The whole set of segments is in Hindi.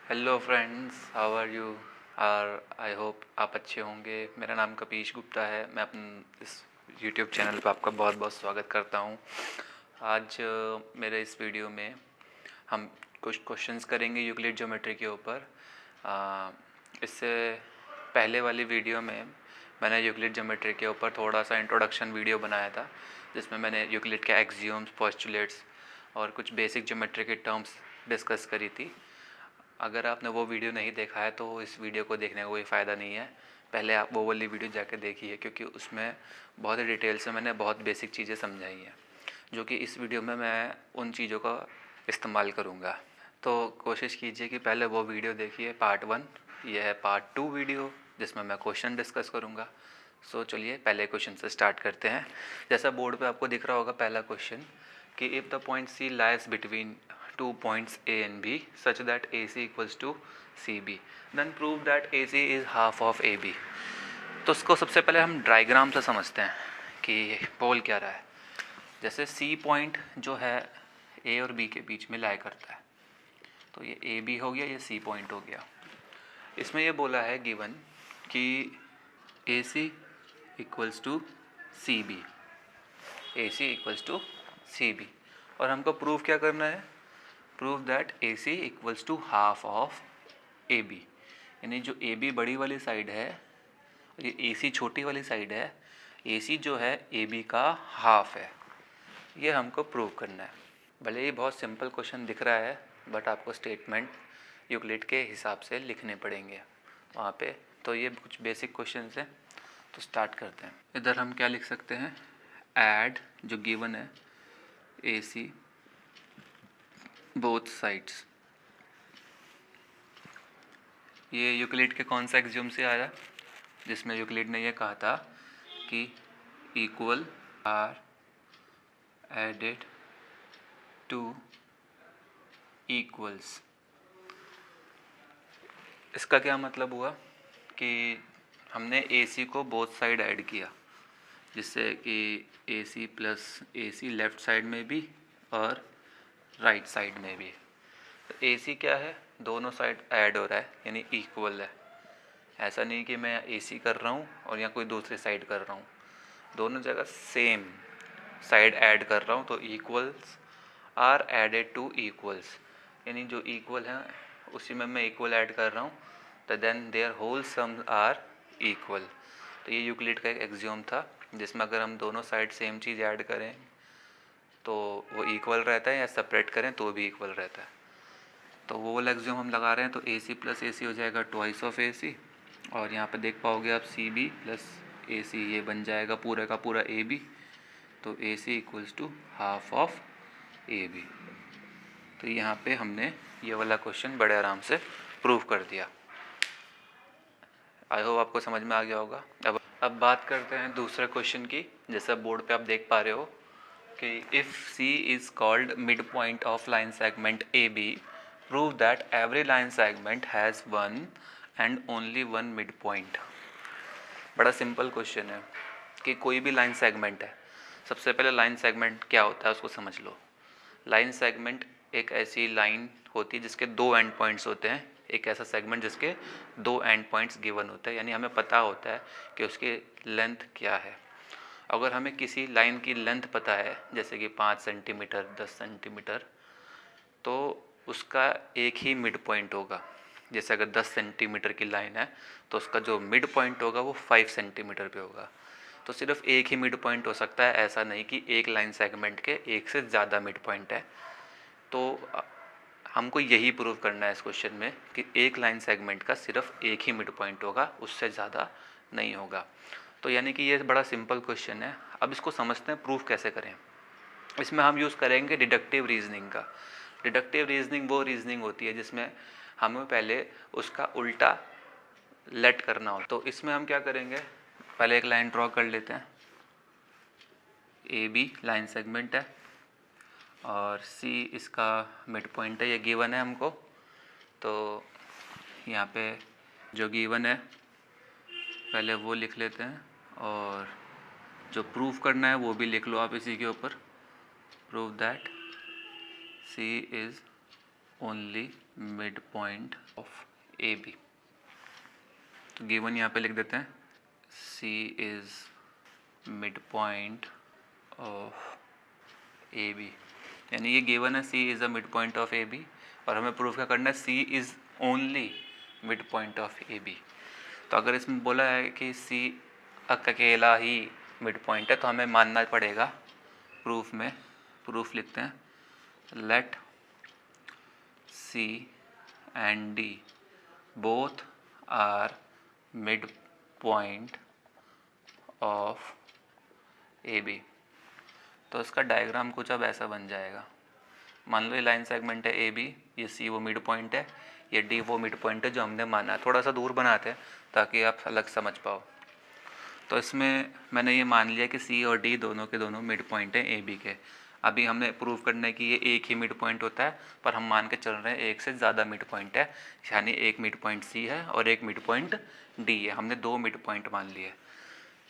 Hello friends, how are you? और आई होप आप अच्छे होंगे। मेरा नाम कपीश गुप्ता है। मैं अपने इस यूट्यूब चैनल पर आपका बहुत बहुत स्वागत करता हूँ। आज मेरे इस वीडियो में हम कुछ क्वेश्चंस करेंगे यूक्लिड ज्योमेट्री के ऊपर। इससे पहले वाली वीडियो में मैंने यूक्लिड ज्योमेट्री के ऊपर थोड़ा सा इंट्रोडक्शन वीडियो बनाया था, जिसमें मैंने यूक्लिड के एक्सियोम्स, पोस्टुलेट्स और कुछ बेसिक ज्योमेट्री के टर्म्स डिस्कस करी थी। अगर आपने वो वीडियो नहीं देखा है तो इस वीडियो को देखने का कोई फ़ायदा नहीं है। पहले आप वो वाली वीडियो जाकर देखिए, क्योंकि उसमें बहुत ही डिटेल से मैंने बहुत बेसिक चीज़ें समझाई हैं, जो कि इस वीडियो में मैं उन चीज़ों का इस्तेमाल करूँगा। तो कोशिश कीजिए कि पहले वो वीडियो देखिए, पार्ट 1। ये है पार्ट 2 वीडियो, जिसमें मैं क्वेश्चन डिस्कस करूँगा। सो चलिए पहले क्वेश्चन से स्टार्ट करते हैं। जैसा बोर्ड पे आपको दिख रहा होगा पहला क्वेश्चन कि if the point C lies between 2 points A and B such that AC equals to CB, then prove that AC is half of AB। तो इसको सबसे पहले हम डायग्राम से समझते हैं कि बोल क्या रहा है। जैसे C पॉइंट जो है A और B के बीच में लाई करता है, तो ये AB हो गया, ये C पॉइंट हो गया। इसमें ये बोला है गिवन कि AC equals to CB, AC equals to CB, और हमको प्रूव क्या करना है? Prove that AC equals to half of AB। यानी जो AB बड़ी वाली साइड है, ये AC छोटी वाली साइड है, AC जो है AB का हाफ है। ये हमको प्रूव करना है। भले ही बहुत सिंपल क्वेश्चन दिख रहा है, बट आपको स्टेटमेंट यूक्लिड के हिसाब से लिखने पड़ेंगे वहाँ पे। तो ये कुछ बेसिक क्वेश्चन हैं, तो स्टार्ट करते हैं। इधर हम क्या लिख सकते हैं? ऐड जो गिवन है AC बोथ साइड्स। ये यूक्लिड के कौन सा एक्सियोम से आया, जिसमें यूक्लिड ने ये कहा था कि equal are added to equals. इसका क्या मतलब हुआ कि हमने AC को बोथ साइड ऐड किया, जिससे कि AC plus AC left side में भी और राइट साइड में भी। तो AC क्या है? दोनों साइड ऐड हो रहा है, यानी इक्वल है। ऐसा नहीं कि मैं AC कर रहा हूँ और या कोई दूसरी साइड कर रहा हूँ, दोनों जगह सेम साइड ऐड कर रहा हूँ। तो equals are added to equals, यानी जो इक्वल हैं उसी में मैं इक्वल ऐड कर रहा हूँ, तो then their whole sum are equal. तो ये यूक्लिड का एक एक्सियोम था, जिसमें अगर हम दोनों साइड सेम चीज़ ऐड करें तो वो इक्वल रहता है, या सेपरेट करें तो भी इक्वल रहता है। तो वो वाला एक्सियोम हम लगा रहे हैं, तो AC प्लस AC हो जाएगा ट्वाइस ऑफ AC, और यहाँ पे देख पाओगे आप CB प्लस AC, ये बन जाएगा पूरा का पूरा AB। तो AC equals to half of AB। तो यहाँ पे हमने ये वाला क्वेश्चन बड़े आराम से प्रूव कर दिया। आई होप आपको समझ में आ गया होगा। अब बात करते हैं दूसरे क्वेश्चन की। जैसा बोर्ड पे आप देख पा रहे हो कि if C is called mid point of line segment AB, prove that every line segment has one and only one mid point. बड़ा सिंपल क्वेश्चन है कि कोई भी लाइन सेगमेंट है। सबसे पहले लाइन सेगमेंट क्या होता है उसको समझ लो। लाइन सेगमेंट एक ऐसी लाइन होती है जिसके दो एंड पॉइंट्स होते हैं। एक ऐसा सेगमेंट जिसके दो एंड पॉइंट्स गिवन होता है, यानी हमें पता होता है कि उसकी लेंथ क्या है। अगर हमें किसी लाइन की लेंथ पता है, जैसे कि 5 सेंटीमीटर, 10 सेंटीमीटर, तो उसका एक ही मिड पॉइंट होगा। जैसे अगर 10 सेंटीमीटर की लाइन है तो उसका जो मिड पॉइंट होगा वो 5 सेंटीमीटर पे होगा। तो सिर्फ एक ही मिड पॉइंट हो सकता है, ऐसा नहीं कि एक लाइन सेगमेंट के एक से ज़्यादा मिड पॉइंट है। तो हमको यही प्रूव करना है इस क्वेश्चन में कि एक लाइन सेगमेंट का सिर्फ एक ही मिड पॉइंट होगा, उससे ज़्यादा नहीं होगा। तो यानी कि ये बड़ा सिंपल क्वेश्चन है। अब इसको समझते हैं प्रूफ कैसे करें। इसमें हम यूज़ करेंगे डिडक्टिव रीजनिंग का। डिडक्टिव रीजनिंग वो रीजनिंग होती है जिसमें हमें पहले उसका उल्टा लेट करना हो। तो इसमें हम क्या करेंगे, पहले एक लाइन ड्रॉ कर लेते हैं। AB लाइन सेगमेंट है और C इसका मिड पॉइंट है, ये गिवन है हमको। तो यहाँ पे जो गिवन है पहले वो लिख लेते हैं, और जो प्रूफ करना है वो भी लिख लो आप इसी के ऊपर। Prove that C is only mid point of A B. तो गिवन यहाँ पे लिख देते हैं C is mid point of A B, यानी ये गिवन है C is a mid point of A B, और हमें प्रूफ क्या करना है C is only mid point of A B. तो अगर इसमें बोला है कि C अकेला ही मिड पॉइंट है तो हमें मानना पड़ेगा प्रूफ में, प्रूफ लिखते हैं let C and D both are mid point of A B. तो इसका डायग्राम कुछ अब ऐसा बन जाएगा। मान लो ये लाइन सेगमेंट है ए बी, ये सी वो मिड पॉइंट है, ये डी वो मिड पॉइंट है जो हमने माना है। थोड़ा सा दूर बनाते हैं ताकि आप अलग समझ पाओ। तो इसमें मैंने ये मान लिया कि सी और डी दोनों के दोनों मिड पॉइंट हैं ए बी के। अभी हमने प्रूव करना है कि ये एक ही मिड पॉइंट होता है, पर हम मान के चल रहे हैं एक से ज़्यादा मिड पॉइंट है, यानी एक मिड पॉइंट सी है और एक मिड पॉइंट डी है। हमने दो मिड पॉइंट मान लिए।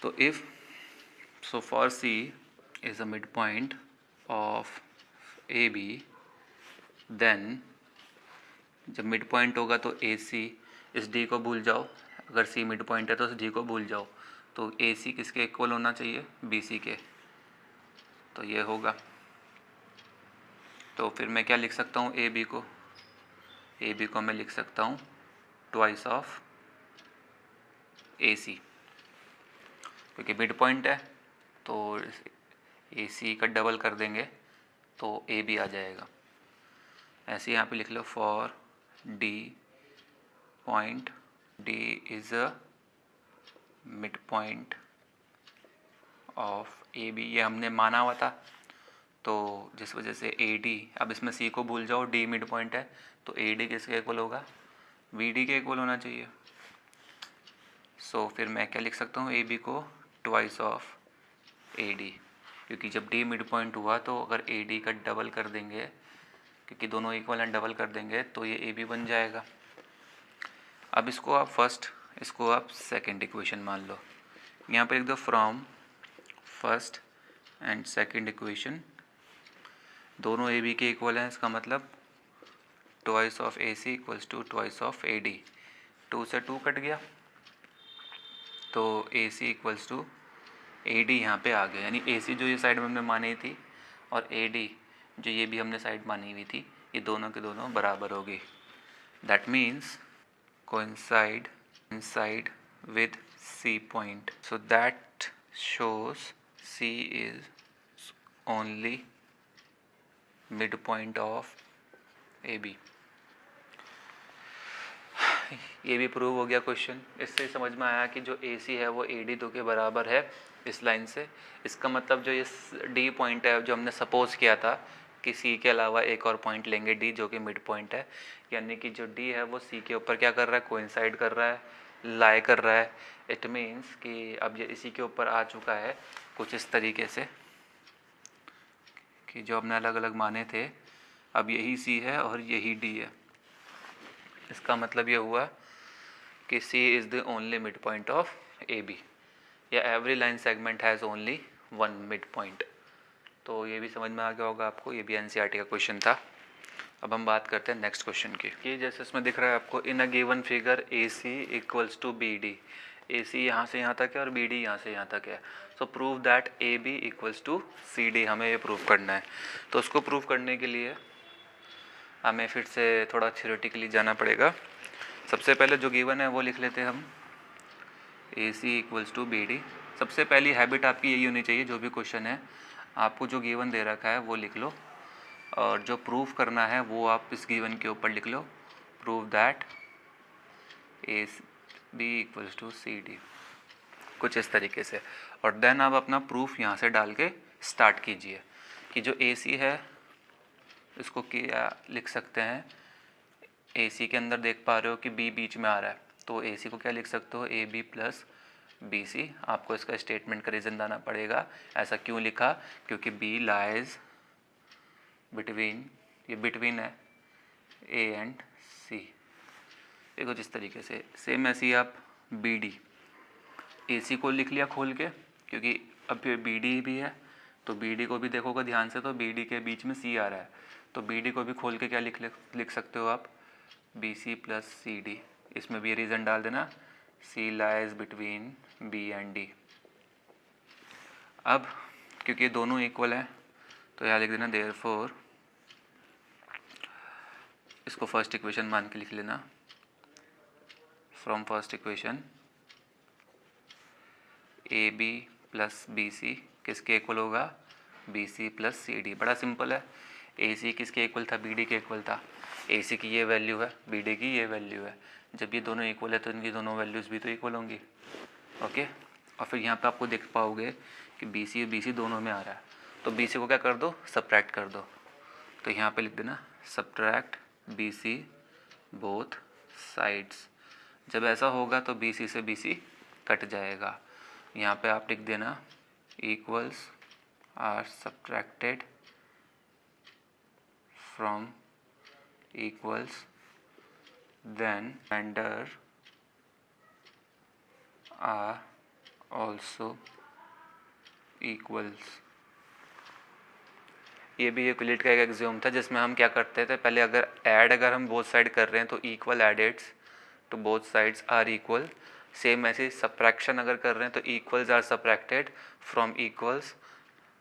तो if so for C is a mid point of A B, then जब मिड पॉइंट होगा तो ए सी, इस डी को भूल जाओ, अगर सी मिड पॉइंट है तो इस डी को भूल जाओ। तो ए सी किसके इक्वल होना चाहिए, बी सी के। तो ये होगा। तो फिर मैं क्या लिख सकता हूँ, ए बी को मैं लिख सकता हूँ ट्वाइस ऑफ ए सी, क्योंकि मिड पॉइंट है तो ए सी का डबल कर देंगे तो ए बी आ जाएगा। ऐसे यहाँ पे लिख लो for D point, D is a mid point of A B, ये हमने माना हुआ था। तो जिस वजह से ए डी, अब इसमें सी को भूल जाओ, डी मिड पॉइंट है तो ए डी किसके इक्वल होगा, बी डी के इक्वल होना चाहिए। सो फिर मैं क्या लिख सकता हूँ, ए बी को ट्वाइस ऑफ ए डी, क्योंकि जब डी मिड पॉइंट हुआ तो अगर ए डी का डबल कर देंगे, क्योंकि दोनों इक्वल हैं, डबल कर देंगे तो ये ए बी बन जाएगा। अब इसको आप फर्स्ट, इसको आप सेकंड इक्वेशन मान लो। यहाँ पर लिख दो from first and second equation, दोनों ए बी के इक्वल हैं, इसका मतलब twice of A C equals to twice of A D. 2 से 2 कट गया तो A C equals to A D यहाँ पर आ गया, यानी ए सी जो ये साइड में हमने मानी थी और ए डी जो ये भी हमने साइड मानी हुई थी, ये दोनों के दोनों बराबर होगी। That means coincide with C point, so that shows C is only midpoint of AB। ये भी प्रूव हो गया क्वेश्चन। इससे समझ में आया कि जो AC है वो AD 2 के बराबर है इस लाइन से। इसका मतलब जो ये D पॉइंट है, जो हमने सपोज किया था कि C के अलावा एक और पॉइंट लेंगे D जो कि मिड पॉइंट है, यानी कि जो D है वो C के ऊपर क्या कर रहा है, कोइंसाइड कर रहा है, लाई कर रहा है। इट मीन्स कि अब ये इसी के ऊपर आ चुका है कुछ इस तरीके से कि जो हमने अलग अलग माने थे, अब यही C है और यही D है। इसका मतलब ये हुआ कि C is the only mid point of AB, या every line segment has only one mid point. तो ये भी समझ में आ गया होगा आपको, ये भी NCERT का क्वेश्चन था। अब हम बात करते हैं नेक्स्ट क्वेश्चन की, कि जैसे इसमें दिख रहा है आपको, in a given figure AC equals to BD, AC यहाँ से यहाँ तक है और BD यहाँ से यहाँ तक है। So prove that AB equals to CD, हमें ये प्रूव करना है। तो उसको प्रूव करने के लिए हमें फिर से थोड़ा थ्योरेटिकली जाना पड़ेगा। सबसे पहले जो गिवन है वो लिख लेते हैं हम, AC इक्वल्स टू BD। सबसे पहली हैबिट आपकी यही होनी चाहिए, जो भी क्वेश्चन है आपको जो गिवन दे रखा है वो लिख लो, और जो प्रूफ करना है वो आप इस गिवन के ऊपर लिख लो, prove that AB equals to CD, कुछ इस तरीके से। और देन आप अपना प्रूफ यहाँ से डाल के स्टार्ट कीजिए कि जो AC है इसको क्या लिख सकते हैं, AC के अंदर देख पा रहे हो कि B बीच में आ रहा है, तो AC को क्या लिख सकते हो, AB प्लस BC। आपको इसका स्टेटमेंट का रीज़न लाना पड़ेगा। ऐसा क्यों लिखा, क्योंकि B लाइज बिटवीन, ये बिटवीन है A एंड C। देखो जिस तरीके से, सेम ऐसे ही आप BD, AC को लिख लिया खोल के, क्योंकि अब BD भी है तो BD को भी देखोगे ध्यान से, तो BD के बीच में C आ रहा है, तो बी डी को भी खोल के क्या लिख सकते हो आप, B C plus C D. इसमें भी रीज़न डाल देना, C lies between B and D. अब क्योंकि दोनों इक्वल है तो यहाँ लिख देना देयरफॉर, इसको फर्स्ट इक्वेशन मान के लिख लेना, from first equation A B plus B C किसके इक्वल होगा, B C plus C D. बड़ा सिंपल है, ए सी किसके इक्वल था, बी डी के इक्वल था। ए सी की ये वैल्यू है, बी डी की ये वैल्यू है। जब ये दोनों इक्वल है तो इनकी दोनों वैल्यूज़ भी तो इक्वल होंगी। ओके, और फिर यहाँ पे आपको देख पाओगे कि बी सी और बी सी दोनों में आ रहा है, तो बी सी को क्या कर दो, सब्ट्रैक्ट कर दो। तो यहाँ पे लिख देना subtract B C both sides. जब ऐसा होगा तो बी सी से बी सी कट जाएगा। यहाँ पे आप लिख देना equals are subtracted from equals, then remainder are also equals. ये भी यूक्लिड का एक एक्सियोम था जिसमें हम क्या करते थे, पहले अगर हम बोथ साइड कर रहे हैं तो इक्वल एडेड्स तो both sides are equal. Same ऐसे सब्ट्रैक्शन अगर कर रहे हैं तो equals are subtracted from equals,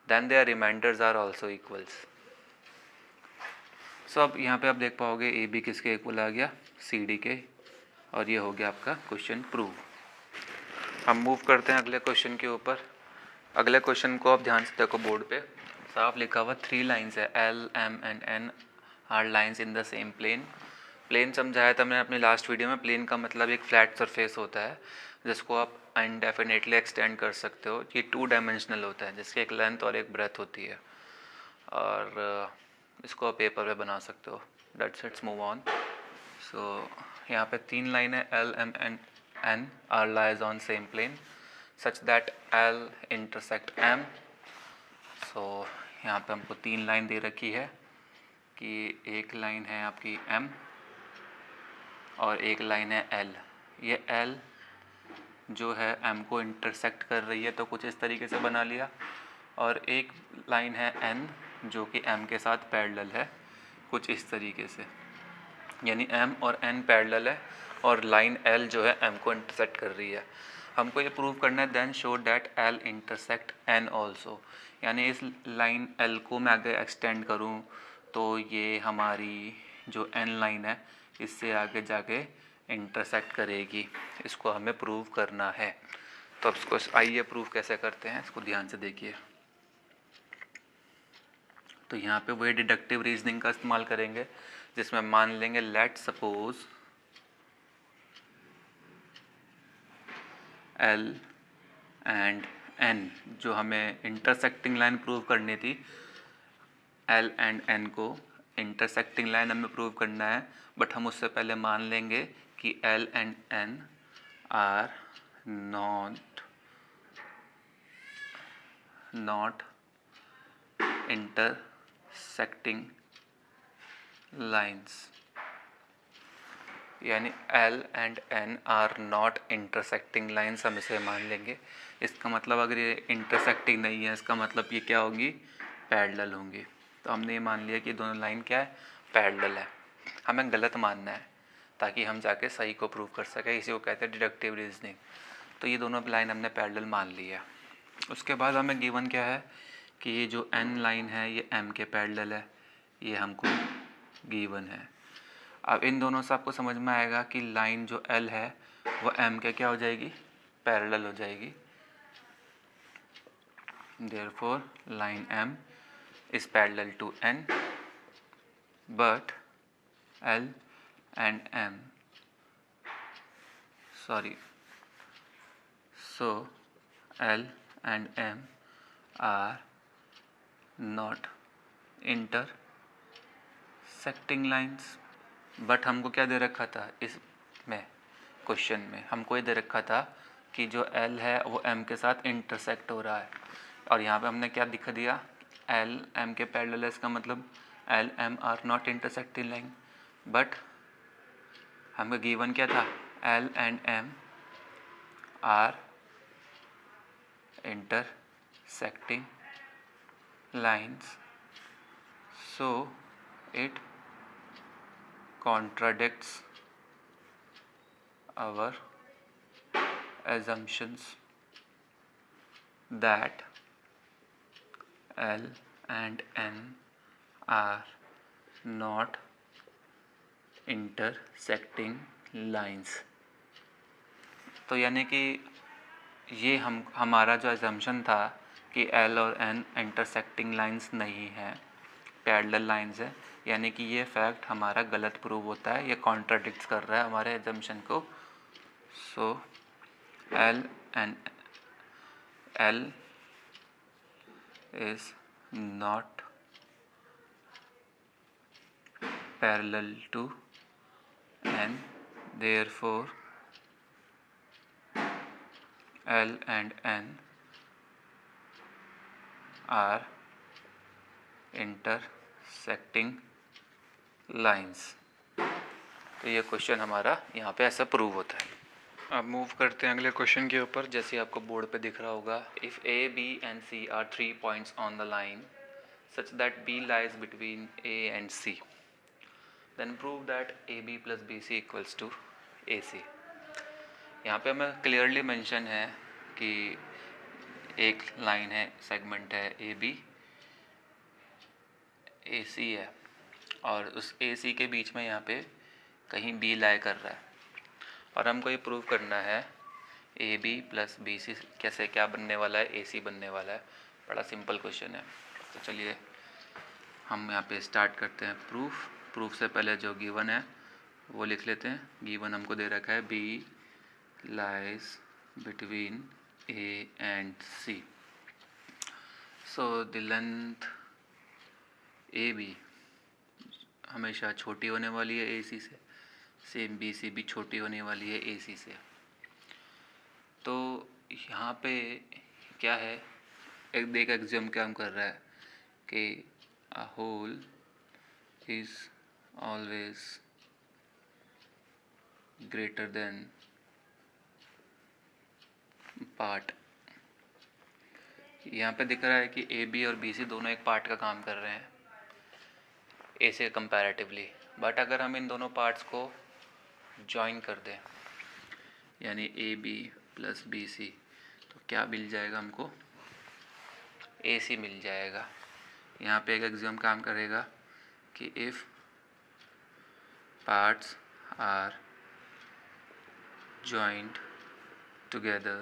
then their remainders are also equals. So अब यहाँ पे आप देख पाओगे ए बी किसके इक्वल आ गया, सी डी के, और ये हो गया आपका क्वेश्चन प्रूव। हम मूव करते हैं अगले क्वेश्चन के ऊपर। अगले क्वेश्चन को आप ध्यान से देखो, बोर्ड पे साफ लिखा हुआ 3 लाइन्स है, L M and N are lines in the same plane. Plane समझाया था मैंने अपनी लास्ट वीडियो में। प्लेन का मतलब एक फ्लैट सरफेस होता है जिसको आप इनडेफिनेटली एक्सटेंड कर सकते हो। ये 2 डायमेंशनल होता है जिसकी एक लेंथ और एक ब्रेथ होती है, और इसको आप पेपर पे बना सकते हो। That's it, move on. So यहाँ पे 3 लाइन है, L M and N are lies on same plane such that L intersect M. So यहाँ पे हमको 3 लाइन दे रखी है कि एक लाइन है आपकी एम और एक लाइन है एल। ये एल जो है एम को इंटरसेक्ट कर रही है तो कुछ इस तरीके से बना लिया, और एक लाइन है एन जो कि एम के साथ पैरेलल है कुछ इस तरीके से। यानी एम और एन पैरेलल है और लाइन एल जो है एम को इंटरसेक्ट कर रही है। हमको ये प्रूव करना है, then show that L intersect N also. यानी इस लाइन एल को मैं आगे एक्सटेंड करूँ तो ये हमारी जो एन लाइन है इससे आगे जाके इंटरसेक्ट करेगी। इसको हमें प्रूव करना है। तो अब इसको आइए प्रूव कैसे करते हैं, इसको ध्यान से देखिए। तो यहाँ पे वही डिडक्टिव रीजनिंग का इस्तेमाल करेंगे जिसमें मान लेंगे let suppose L and N, जो हमें इंटरसेक्टिंग लाइन प्रूव करनी थी, एल एंड एन को इंटरसेक्टिंग लाइन हमें प्रूव करना है। बट हम उससे पहले मान लेंगे कि L and N are not intersecting lines. यानी L and N are not intersecting lines, हम इसे मान लेंगे। इसका मतलब अगर ये इंटरसेक्टिंग नहीं है, इसका मतलब ये क्या होंगी, पैरेलल होंगी। तो हमने ये मान लिया कि दोनों लाइन क्या है, पैरेलल है। हमें गलत मानना है ताकि हम जाके सही को प्रूव कर सकें। इसी को कहते हैं डिडक्टिव रीजनिंग। तो ये दोनों लाइन हमने पैरेलल मान लिया। उसके बाद हमें गिवन क्या है कि ये जो एन लाइन है ये एम के पैरेलल है, ये हमको गिवन है। अब इन दोनों से आपको समझ में आएगा कि लाइन जो एल है वो एम के क्या हो जाएगी, पैरेलल हो जाएगी। Therefore line M is parallel to n, but L and M, so L and M are not intersecting lines। But हमको क्या दे रखा था इसमें क्वेश्चन में, हमको ये दे रखा था कि जो L है वो M के साथ इंटरसेक्ट हो रहा है, और यहाँ पे हमने क्या दिखा दिया, एल एम के पैरेलल है। इसका मतलब L M are not intersecting line. But हमका गिवन क्या था, L and M are intersecting lines, so it contradicts our assumptions that L and N are not intersecting lines। तो यानी कि ये हमारा जो assumption था कि L और N इंटरसेक्टिंग लाइंस नहीं हैं, पैरेलल लाइंस है, यानी कि ये फैक्ट हमारा गलत प्रूव होता है, ये कॉन्ट्राडिक्ट कर रहा है हमारे assumption को। सो L is not parallel to N, therefore L and N are intersecting lines। तो ये क्वेश्चन हमारा यहाँ पे ऐसा प्रूव होता है। अब मूव करते हैं अगले क्वेश्चन के ऊपर। जैसे आपको बोर्ड पे दिख रहा होगा, if A, B and C are 3 points on the line such that B lies between A and C, then prove that AB plus BC equals to AC। यहाँ पे हमें क्लियरली मेंशन है कि एक लाइन है, सेगमेंट है AB, AC है, और उस AC के बीच में यहाँ पे कहीं B लाई कर रहा है, और हमको ये प्रूव करना है AB प्लस BC कैसे क्या बनने वाला है, AC बनने वाला है। बड़ा सिंपल क्वेश्चन है। तो चलिए हम यहाँ पे स्टार्ट करते हैं प्रूफ से पहले जो गिवन है वो लिख लेते हैं। गिवन हमको दे रखा है B lies between A and C, so the length AB हमेशा छोटी होने वाली है AC से, सेम BC भी छोटी होने वाली है AC से। तो यहाँ पे क्या है, एक एक्सियम काम कर रहा है कि a whole is always greater than part. यहाँ पे दिख रहा है कि AB और BC दोनों एक पार्ट का काम कर रहे हैं A से कंपैरेटिवली, बट अगर हम इन दोनों पार्ट्स को जॉइन कर दें, यानी AB प्लस BC, तो क्या मिल जाएगा हमको, AC मिल जाएगा। यहाँ पे एक एक्सियम काम करेगा कि if parts are joined together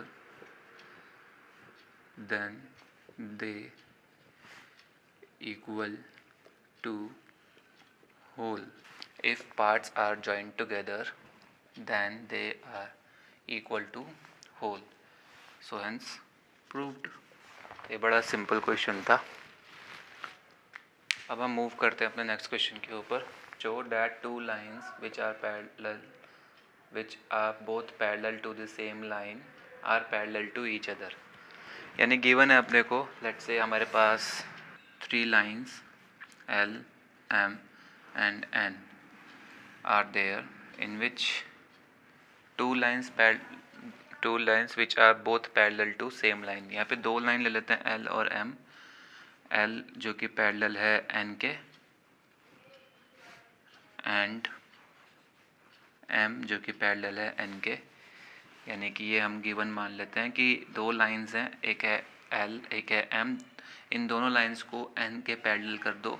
then they equal to whole। if parts are joined together then they are equal to whole, so hence proved। ये बड़ा सिंपल क्वेश्चन था। अब हम मूव करते हैं अपने नेक्स्ट क्वेश्चन के ऊपर। show that two lines which are both parallel to the same line are parallel to each other। यानी गिवन है अपने को, लेट्स से हमारे पास 3 lines L, M and N are there in which two lines which are both parallel to same line। यहाँ पे 2 लाइन ले लेते हैं L और M। L जो कि पैरेलल है N के, एंड M जो कि पैरेलल है N के, यानी कि ये हम गिवन मान लेते हैं कि 2 लाइंस हैं, एक है L एक है M। इन दोनों लाइंस को N के पैरेलल कर दो,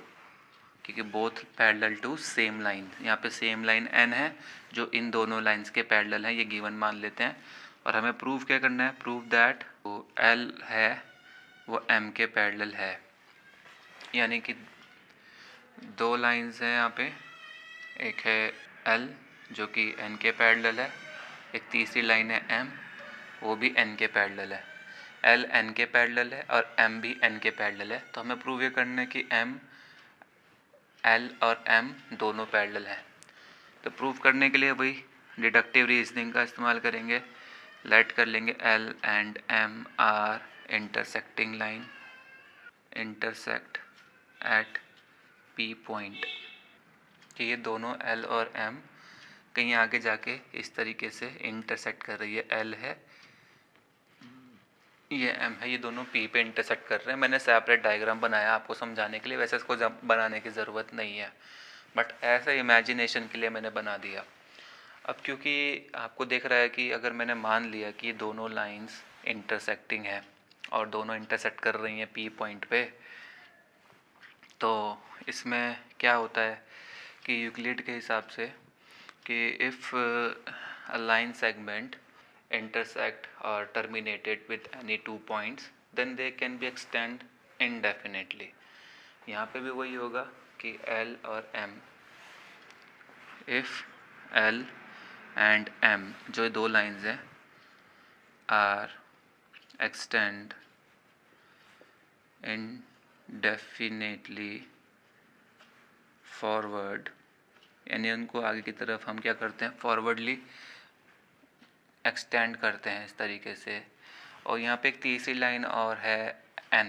क्योंकि both parallel to same line. यहाँ पे सेम लाइन N है जो इन दोनों लाइंस के पैरेलल है, ये गिवन मान लेते हैं। और हमें प्रूव क्या करना है, प्रूव दैट वो L है वो M के पैरेलल है। यानी कि 2 लाइंस हैं यहाँ पे, एक है L जो कि N के पैरेलल है, एक तीसरी लाइन है M वो भी N के पैरेलल है। L N के पैरेलल है और M भी N के पैरेलल है। तो हमें प्रूव ये करना है कि L और M दोनों पैरेलल हैं। तो प्रूव करने के लिए वही डिडक्टिव रीजनिंग का इस्तेमाल करेंगे। लेट कर लेंगे L and M are intersecting line, intersect at P point, कि ये दोनों L और M कहीं आगे जाके इस तरीके से इंटरसेक्ट कर रही है। L है, ये M है, ये दोनों P पे इंटरसेक्ट कर रहे हैं। मैंने सेपरेट डायग्राम बनाया आपको समझाने के लिए, वैसे इसको बनाने की ज़रूरत नहीं है। बट ऐसा इमेजिनेशन के लिए मैंने बना दिया। अब क्योंकि आपको दिख रहा है कि अगर मैंने मान लिया कि दोनों लाइंस इंटरसेक्टिंग है और दोनों इंटरसेक्ट कर रही हैं पी पॉइंट पे, तो इसमें क्या होता है कि यूक्लिड के हिसाब से कि if a line segment intersect or terminated with any 2 points then they can be extend indefinitely। यहाँ पे भी वही होगा कि L और M, if L and M जो दो लाइंस हैं are extend indefinitely forward, यानी उनको आगे की तरफ हम क्या करते हैं, फॉरवर्डली एक्सटेंड करते हैं इस तरीके से। और यहाँ पे एक तीसरी लाइन और है N।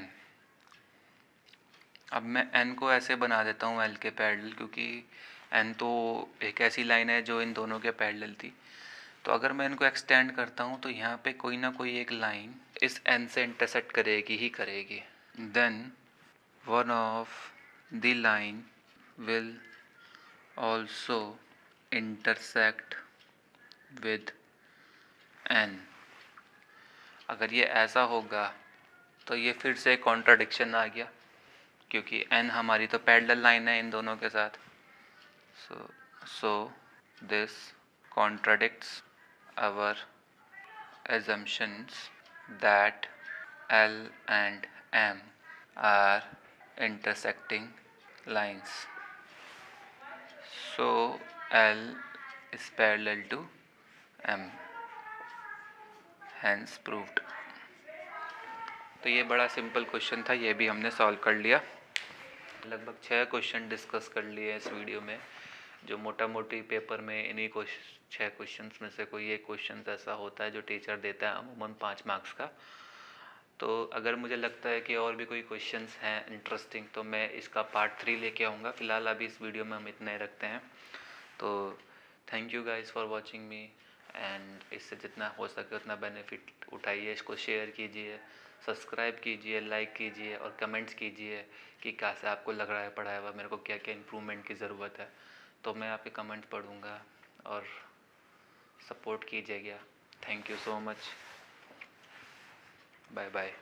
अब मैं N को ऐसे बना देता हूँ L के पैरेलल, क्योंकि N तो एक ऐसी लाइन है जो इन दोनों के पैरेलल थी। तो अगर मैं इनको एक्सटेंड करता हूँ तो यहाँ पे कोई ना कोई एक लाइन इस N से इंटरसेक्ट करेगी ही करेगी। Then one of the line will also intersect with N। अगर ये ऐसा होगा तो ये फिर से कॉन्ट्राडिक्शन आ गया, क्योंकि N हमारी तो पैरेलल लाइन है इन दोनों के साथ। So this contradicts our assumptions that L and M are intersecting lines। So L is parallel to M, hence proved। तो ये बड़ा सिंपल क्वेश्चन था, ये भी हमने सॉल्व कर लिया। लगभग 6 क्वेश्चन डिस्कस कर लिए इस वीडियो में, जो मोटा मोटी पेपर में इन्हीं 6 क्वेश्चंस में से कोई एक क्वेश्चन ऐसा होता है जो टीचर देता है अमूमन 5 मार्क्स का। तो अगर मुझे लगता है कि और भी कोई क्वेश्चंस हैं इंटरेस्टिंग तो मैं इसका पार्ट 3 लेके आऊँगा। फ़िलहाल अभी इस वीडियो में हम इतना ही रखते हैं। तो thank you guys for watching me, and इससे जितना हो सके उतना बेनिफिट उठाइए, इसको शेयर कीजिए, सब्सक्राइब कीजिए, लाइक कीजिए और कमेंट्स कीजिए कि कैसे आपको लग रहा है पढ़ाया हुआ, मेरे को क्या क्या इम्प्रूवमेंट की ज़रूरत है। तो मैं आपके कमेंट पढ़ूँगा और सपोर्ट कीजिएगा। Thank you so much, bye bye.